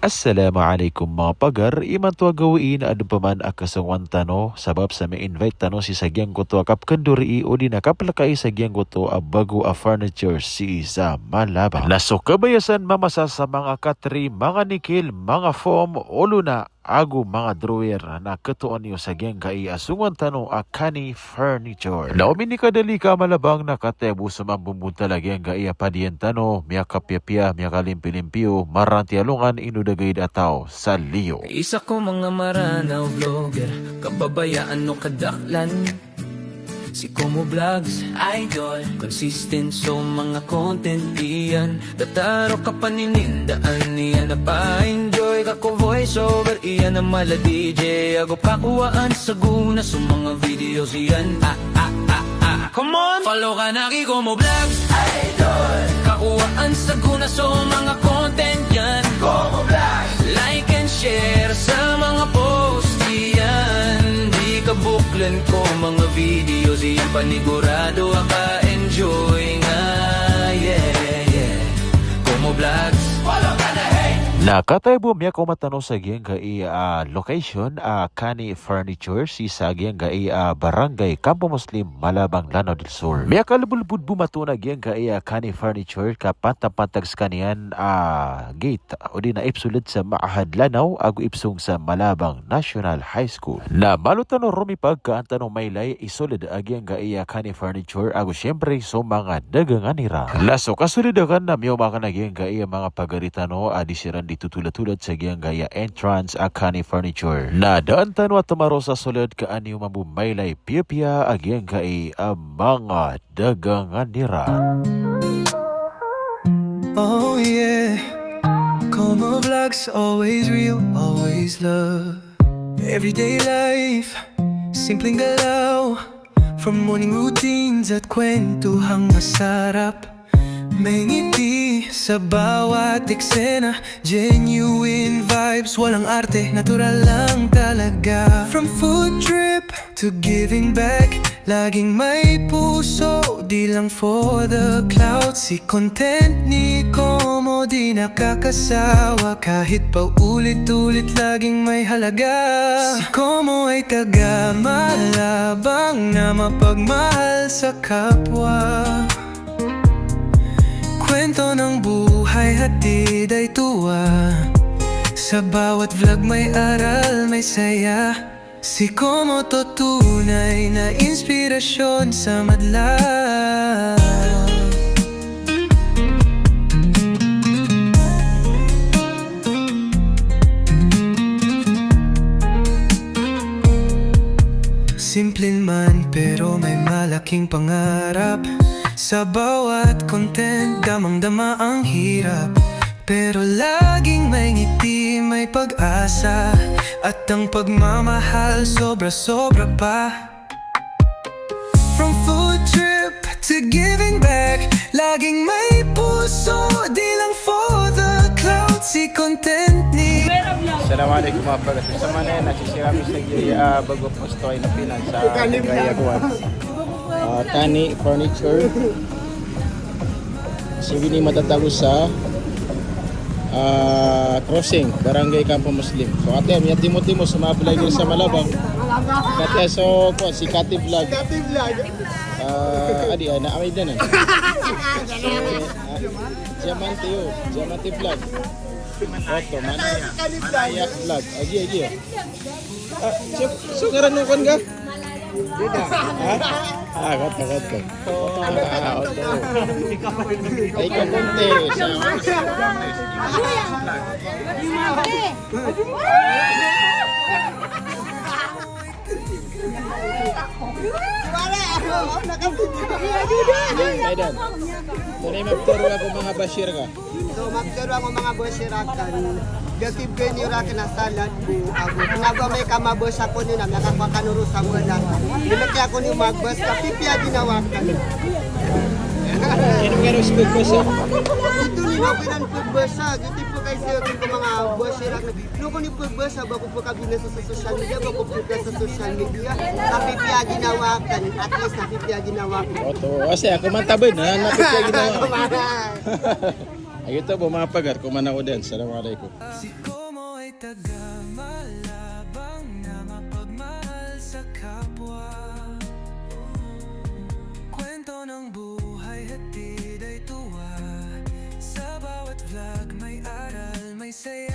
Assalamualaikum mga pagar, iman tuwa gawin ano pa man akasangwan tano, sabab sa may invite tano si sagyang kuto akap kanduri o di nakapalakay sagyang kuto a bago a furniture si sa Malabang. Laso kabayasan mamasa sa mga katri, mga nikil, mga foam, ulo na ago mga drawer na katuan niyo sa geng kai asungan tano a Kani Furniture. Naomi ni kadali ka Malabang nakatebo sa mambumunta lagi ang gai apadiyan tano, miya kapya-pya, miya kalimpi-limpyo, maranti alungan inudagay ataw sa liyo. Isa ko mga maranaw vlogger, kababayaan no kadaklan. Si Como Vlogs, idol, consistent so mga content iyan. Dataro ka paninindaan niya na pa-enjoy ka ko voice over iyan na mala DJ. Ako kakuhaan sa guna sa mga videos iyan. Come on! Follow ka na kay Como Vlogs, idol. Kakuhaan sa guna sa mga content yan. Como Vlogs, like and share sa mga post iyan. Kabuklan ko mga videos, iyang panigurado ka-enjoy nga, yeah. Como Vlogs, follow ka na, hey! Nakataybo miya ko matano sa giyang gai location Kani Furniture si sa giyang gai Barangay Campo Muslim, Malabang, Lanao del Sur. Miya kalabulbud bumato na giyang gai Kani Furniture kapantang-pantag kaniyan gate o di na ipsulid sa Maahad Lanao ago ipsung sa Malabang National High School. Na malutano rumipag kaantano maylay isulid agyang gai Kani Furniture ago syempre so mga dagangan nira. Laso kasulidakan na miyo mga nagyang gai mga pagaritano adisiran tutulad-tulad sa giyang gaya entrance Kani Furniture. Na daan tanwa tamaro sa sulod kaaniyo mabumaylay piya-piya agyang kay mga dagangan nira. Oh yeah, Como Vlogs, always real, always love. Everyday life, simpleng galaw. From morning routines at kwentuhang masarap. May ngiti sa bawat eksena, genuine vibes, walang arte, natural lang talaga. From food trip to giving back, laging may puso, di lang for the cloud. Si content ni Como di nakakasawa, kahit pa ulit-ulit laging may halaga. Si Como ay taga Malabang na mapagmahal sa kapwa. Kwento ng buhay, hatid ay tuwa. Sa bawat vlog may aral, may saya. Si Como to tunay na inspirasyon sa madla. Simpleng man pero may malaking pangarap. Sa bawat content, damang-dama ang hirap. Pero laging may ngiti, may pag-asa. At ang pagmamahal, sobra-sobra pa. From food trip to giving back, laging may puso, di lang for the cloud. Si content ni Assalamualaikum mga pag sa mana nagsisirami sa gaya bago posto ay napinan sa gaya kuwan. Kani Furniture. Sige ni matatago sa crossing Barangay Campo Muslim. So ate miya timo-timo sa mga vlogger sa Malabang. Kate so po si Kati Vlog. Adi na amay din eh. Diamante Vlog. Oto, Manaya Vlog. Agi. So garanukan ka? Dito. Gat. Ay kapunti. Kaidan. Tunay magturo ako mga bashir ka. So magturo ako mga bashir akan. Gatib kayo niyo rakin na salad po ako. Pinagawa may kamabos ako niyo na nakakakanuro sa wala. Dinaki ako niyo magbas kapipya ginawakan. Sino nga speed bus ah? Ito niyo pinanpugbasa. Gatib po kayo sa'yo kung mga bashir akan. Nuko ni pugbasa bago po kabina sa social media. Bago po ka sa social media. Kapipya ginawakan. At least kapipya ginawakan. Oto, kasi ako man tabay na napipya ginawa. Ay ito po mga pagar, kumanaw din. Assalamualaikum. Si Como ay taga-malabang na mapagmahal sa kapwa. Kwento ng buhay hatid ay tuwa. Sa bawat vlog may aral, may saya.